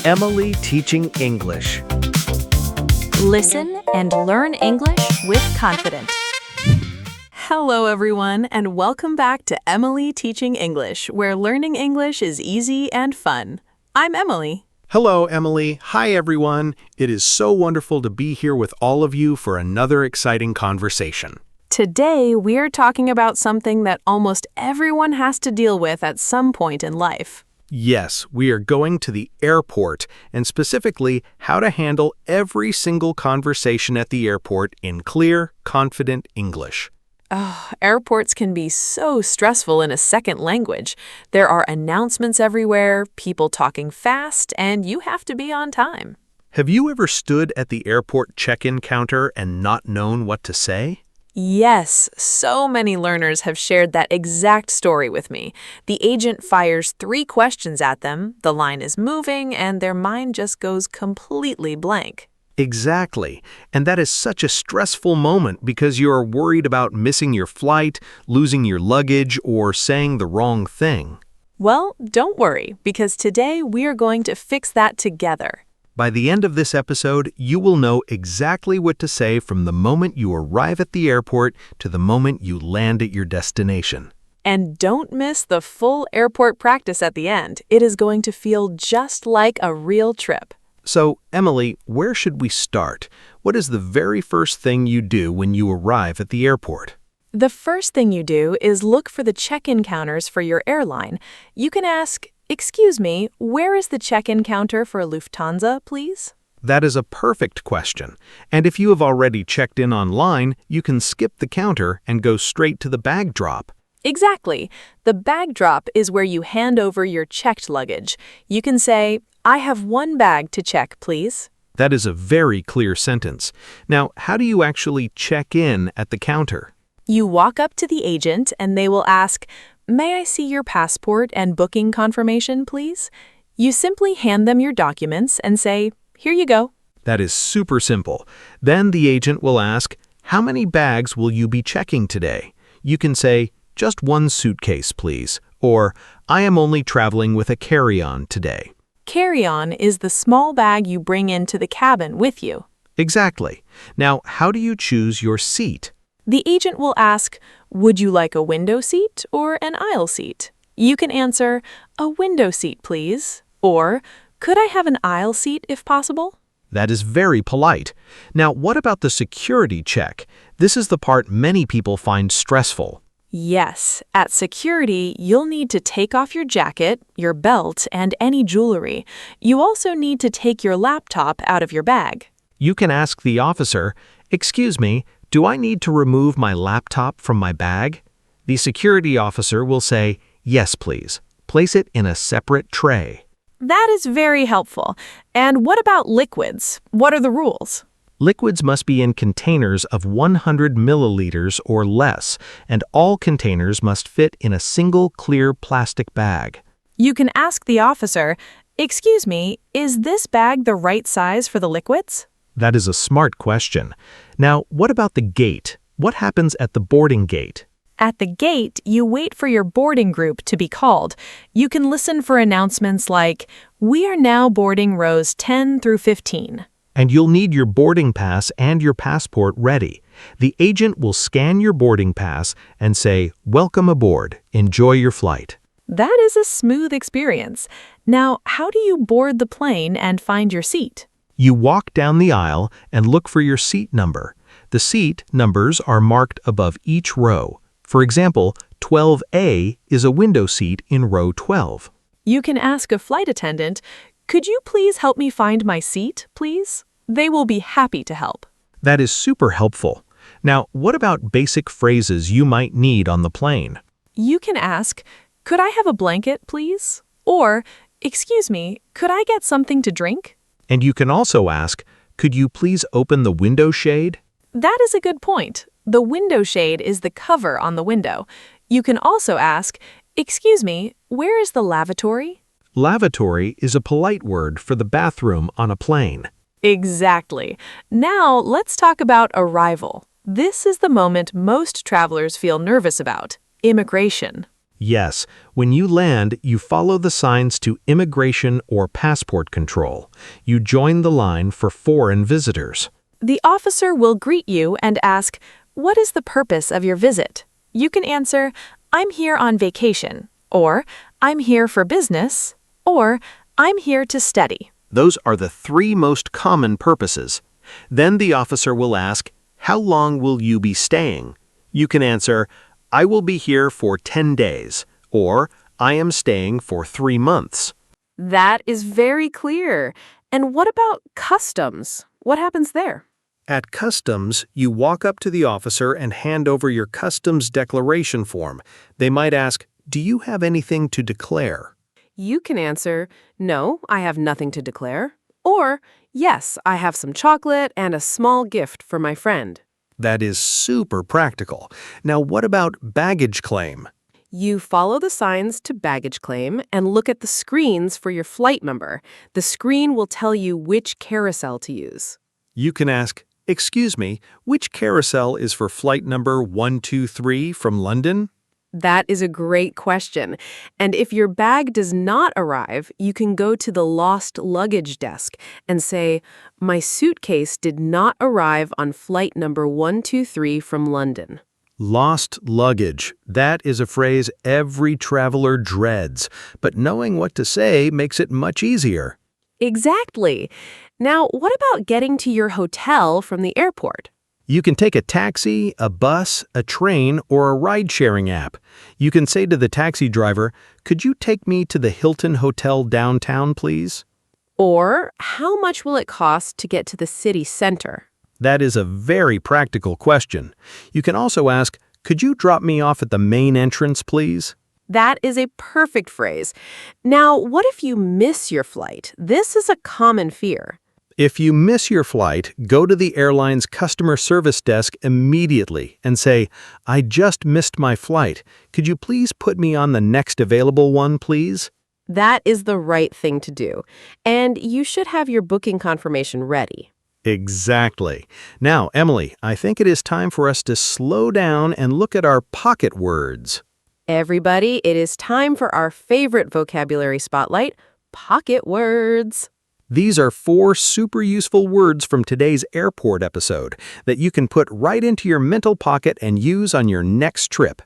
Emily teaching English. Listen and learn English with confidence. Hello, everyone, and welcome back to Emily Teaching English, where learning English is easy and fun. I'm Emily. Hello, Emily. Hi, everyone. It is so wonderful to be here with all of you for another exciting conversation. Today, we're talking about something that almost everyone has to deal with at some point in life. Yes, we are going to the airport, and specifically how to handle every single conversation at the airport in clear, confident English. Airports can be so stressful in a second language. There are announcements everywhere, people talking fast, and you have to be on time. Have you ever stood at the airport check-in counter and not known what to say? Yes, so many learners have shared that exact story with me. The agent fires 3 questions at them, the line is moving, and their mind just goes completely blank. Exactly. And that is such a stressful moment because you are worried about missing your flight, losing your luggage, or saying the wrong thing. Well, don't worry, because today we are going to fix that together. By the end of this episode, you will know exactly what to say from the moment you arrive at the airport to the moment you land at your destination. And don't miss the full airport practice at the end. It is going to feel just like a real trip. So, Emily, where should we start? What is the very first thing you do when you arrive at the airport? The first thing you do is look for the check-in counters for your airline. You can ask, "Excuse me, where is the check-in counter for Lufthansa, please?" That is a perfect question. And if you have already checked in online, you can skip the counter and go straight to the bag drop. Exactly. The bag drop is where you hand over your checked luggage. You can say, "I have 1 bag to check, please." That is a very clear sentence. Now, how do you actually check in at the counter? You walk up to the agent and they will ask, "May I see your passport and booking confirmation, please?" You simply hand them your documents and say, "Here you go." That is super simple. Then the agent will ask, "How many bags will you be checking today?" You can say, "Just 1 suitcase, please," or "I am only traveling with a carry-on today." Carry-on is the small bag you bring into the cabin with you. Exactly. Now, how do you choose your seat? The agent will ask, "Would you like a window seat or an aisle seat?" You can answer, "A window seat, please," or "Could I have an aisle seat if possible?" That is very polite. Now, what about the security check? This is the part many people find stressful. Yes, at security, you'll need to take off your jacket, your belt, and any jewelry. You also need to take your laptop out of your bag. You can ask the officer, "Excuse me, do I need to remove my laptop from my bag?" The security officer will say, "Yes, please. Place it in a separate tray." That is very helpful. And what about liquids? What are the rules? Liquids must be in containers of 100 milliliters or less, and all containers must fit in a single clear plastic bag. You can ask the officer, "Excuse me, is this bag the right size for the liquids?" That is a smart question. Now, what about the gate? What happens at the boarding gate? At the gate, you wait for your boarding group to be called. You can listen for announcements like, "We are now boarding rows 10 through 15. And you'll need your boarding pass and your passport ready. The agent will scan your boarding pass and say, "Welcome aboard. Enjoy your flight." That is a smooth experience. Now, how do you board the plane and find your seat? You walk down the aisle and look for your seat number. The seat numbers are marked above each row. For example, 12A is a window seat in row 12. You can ask a flight attendant, "Could you please help me find my seat, please?" They will be happy to help. That is super helpful. Now, what about basic phrases you might need on the plane? You can ask, "Could I have a blanket, please?" Or, "Excuse me, could I get something to drink?" And you can also ask, "Could you please open the window shade?" That is a good point. The window shade is the cover on the window. You can also ask, "Excuse me, where is the lavatory?" Lavatory is a polite word for the bathroom on a plane. Exactly. Now let's talk about arrival. This is the moment most travelers feel nervous about, immigration. Yes, when you land, you follow the signs to immigration or passport control. You join the line for foreign visitors. The officer will greet you and ask, "What is the purpose of your visit?" You can answer, "I'm here on vacation," or "I'm here for business," or "I'm here to study." Those are the three most common purposes. Then the officer will ask, "How long will you be staying?" You can answer, "I will be here for 10 days," or "I am staying for 3 months." That is very clear. And what about customs? What happens there? At customs, you walk up to the officer and hand over your customs declaration form. They might ask, "Do you have anything to declare?" You can answer, "No, I have nothing to declare." Or, "Yes, I have some chocolate and a small gift for my friend." That is super practical. Now, what about baggage claim? You follow the signs to baggage claim and look at the screens for your flight number. The screen will tell you which carousel to use. You can ask, "Excuse me, which carousel is for flight number 123 from London?" That is a great question. And if your bag does not arrive, you can go to the lost luggage desk and say, "My suitcase did not arrive on flight number 123 from London." Lost luggage. That is a phrase every traveler dreads, but knowing what to say makes it much easier. Exactly. Now, what about getting to your hotel from the airport? You can take a taxi, a bus, a train, or a ride-sharing app. You can say to the taxi driver, "Could you take me to the Hilton Hotel downtown, please?" Or, how much will it cost to get to the city center? That is a very practical question. You can also ask, "Could you drop me off at the main entrance, please?" That is a perfect phrase. Now, what if you miss your flight? This is a common fear. If you miss your flight, go to the airline's customer service desk immediately and say, "I just missed my flight. Could you please put me on the next available one, please?" That is the right thing to do. And you should have your booking confirmation ready. Exactly. Now, Emily, I think it is time for us to slow down and look at our pocket words. Everybody, it is time for our favorite vocabulary spotlight, pocket words. These are 4 super useful words from today's airport episode that you can put right into your mental pocket and use on your next trip.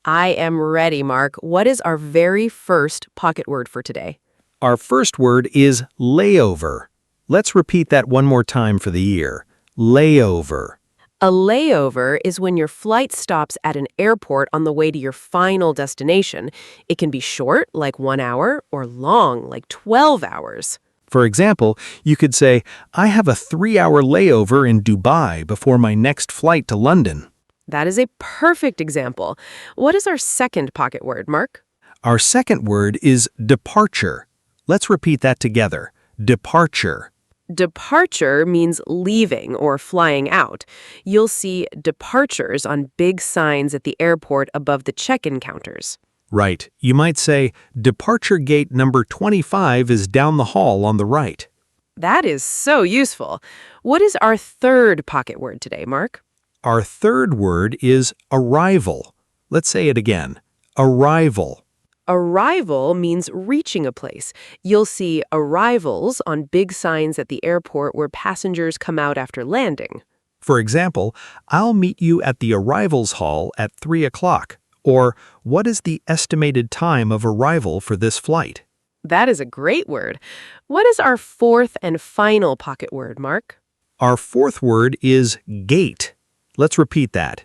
I am ready, Mark. What is our very first pocket word for today? Our first word is layover. Let's repeat that one more time for the ear. Layover. A layover is when your flight stops at an airport on the way to your final destination. It can be short, like 1 hour, or long, like 12 hours. For example, you could say, "I have a 3-hour layover in Dubai before my next flight to London." That is a perfect example. What is our second pocket word, Mark? Our second word is departure. Let's repeat that together. Departure. Departure means leaving or flying out. You'll see departures on big signs at the airport above the check-in counters. Right. You might say, "Departure gate number 25 is down the hall on the right." That is so useful. What is our third pocket word today, Mark? Our third word is arrival. Let's say it again. Arrival. Arrival means reaching a place. You'll see arrivals on big signs at the airport where passengers come out after landing. For example, "I'll meet you at the arrivals hall at 3 o'clock." Or, "What is the estimated time of arrival for this flight?" That is a great word. What is our fourth and final pocket word, Mark? Our fourth word is gate. Let's repeat that.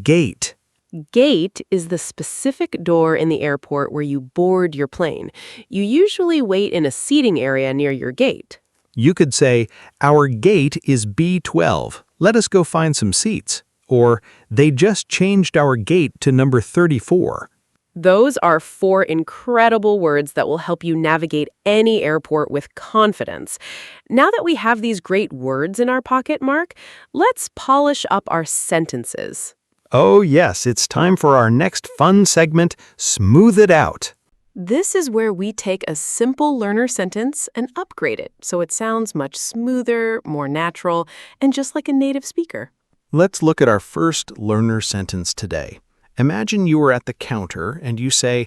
Gate. Gate is the specific door in the airport where you board your plane. You usually wait in a seating area near your gate. You could say, "Our gate is B12. Let us go find some seats." Or, "They just changed our gate to number 34. Those are 4 incredible words that will help you navigate any airport with confidence. Now that we have these great words in our pocket, Mark, let's polish up our sentences. Oh yes, it's time for our next fun segment, Smooth It Out. This is where we take a simple learner sentence and upgrade it so it sounds much smoother, more natural, and just like a native speaker. Let's look at our first learner sentence today. Imagine you are at the counter and you say,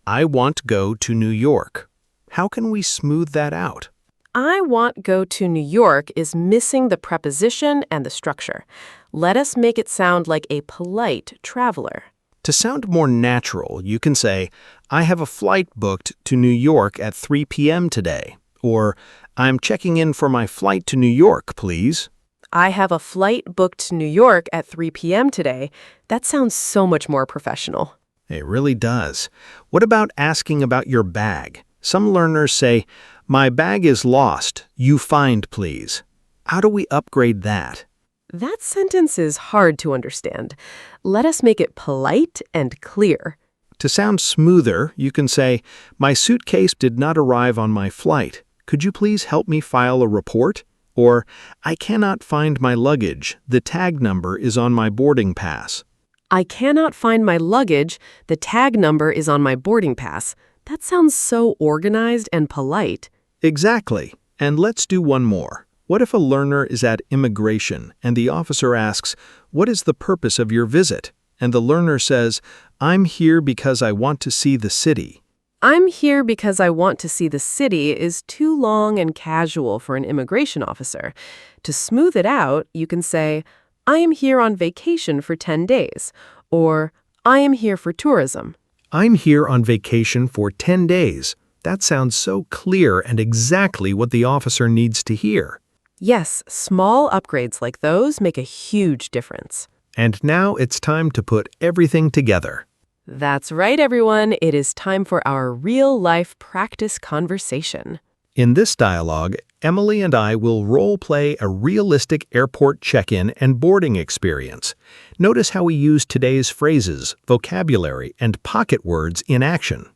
I want to go to New York. How can we smooth that out? I want go to New York is missing the preposition and the structure. Let us make it sound like a polite traveler. To sound more natural, you can say, I have a flight booked to New York at 3 p.m. today. Or, I'm checking in for my flight to New York, please. I have a flight booked to New York at 3 p.m. today. That sounds so much more professional. It really does. What about asking about your bag? Some learners say, my bag is lost. You find, please. How do we upgrade that? That sentence is hard to understand. Let us make it polite and clear. To sound smoother, you can say, my suitcase did not arrive on my flight. Could you please help me file a report? Or, I cannot find my luggage. The tag number is on my boarding pass. I cannot find my luggage. The tag number is on my boarding pass. That sounds so organized and polite. Exactly. And let's do one more. What if a learner is at immigration and the officer asks, what is the purpose of your visit? And the learner says, I'm here because I want to see the city. I'm here because I want to see the city is too long and casual for an immigration officer. To smooth it out, you can say, I am here on vacation for 10 days, or I am here for tourism. I'm here on vacation for 10 days. That sounds so clear and exactly what the officer needs to hear. Yes, small upgrades like those make a huge difference. And now it's time to put everything together. That's right, everyone. It is time for our real-life practice conversation. In this dialogue, Emily and I will role-play a realistic airport check-in and boarding experience. Notice how we use today's phrases, vocabulary, and pocket words in action.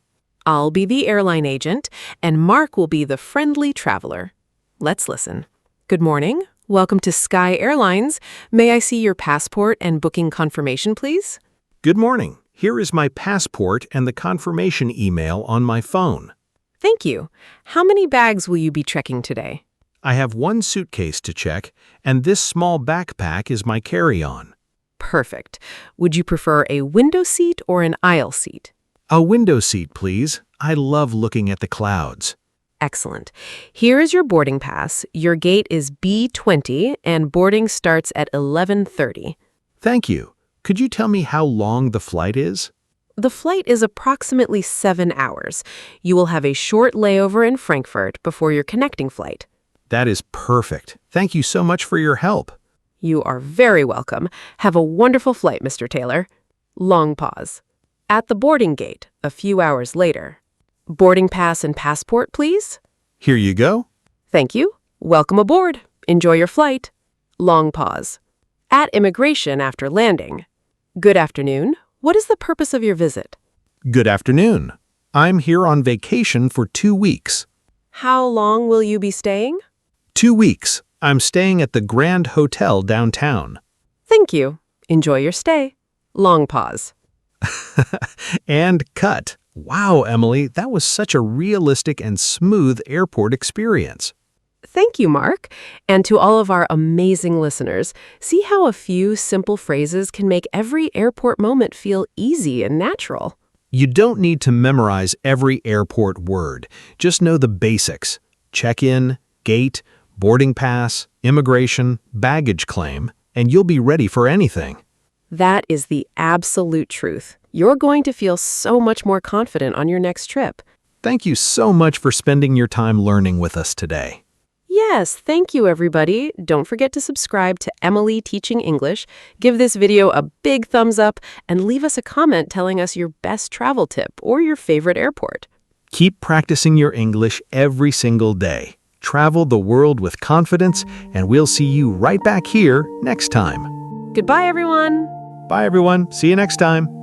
I'll be the airline agent, and Mark will be the friendly traveler. Let's listen. Good morning. Welcome to Sky Airlines. May I see your passport and booking confirmation, please? Good morning. Here is my passport and the confirmation email on my phone. Thank you. How many bags will you be checking today? I have one suitcase to check, and this small backpack is my carry-on. Perfect. Would you prefer a window seat or an aisle seat? A window seat, please. I love looking at the clouds. Excellent. Here is your boarding pass. Your gate is B20 and boarding starts at 11:30. Thank you. Could you tell me how long the flight is? The flight is approximately 7 hours. You will have a short layover in Frankfurt before your connecting flight. That is perfect. Thank you so much for your help. You are very welcome. Have a wonderful flight, Mr. Taylor. Long pause. At the boarding gate, a few hours later. Boarding pass and passport, please. Here you go. Thank you. Welcome aboard. Enjoy your flight. Long pause. At immigration after landing. Good afternoon. What is the purpose of your visit? Good afternoon. I'm here on vacation for 2 weeks. How long will you be staying? 2 weeks. I'm staying at the Grand Hotel downtown. Thank you. Enjoy your stay. Long pause. And cut. Wow, Emily, that was such a realistic and smooth airport experience. Thank you, Mark. And to all of our amazing listeners, see how a few simple phrases can make every airport moment feel easy and natural. You don't need to memorize every airport word. Just know the basics. Check-in, gate, boarding pass, immigration, baggage claim, and you'll be ready for anything. That is the absolute truth. You're going to feel so much more confident on your next trip. Thank you so much for spending your time learning with us today. Yes, thank you, everybody. Don't forget to subscribe to Emily Teaching English, give this video a big thumbs up, and leave us a comment telling us your best travel tip or your favorite airport. Keep practicing your English every single day. Travel the world with confidence, and we'll see you right back here next time. Goodbye, everyone. Bye, everyone. See you next time.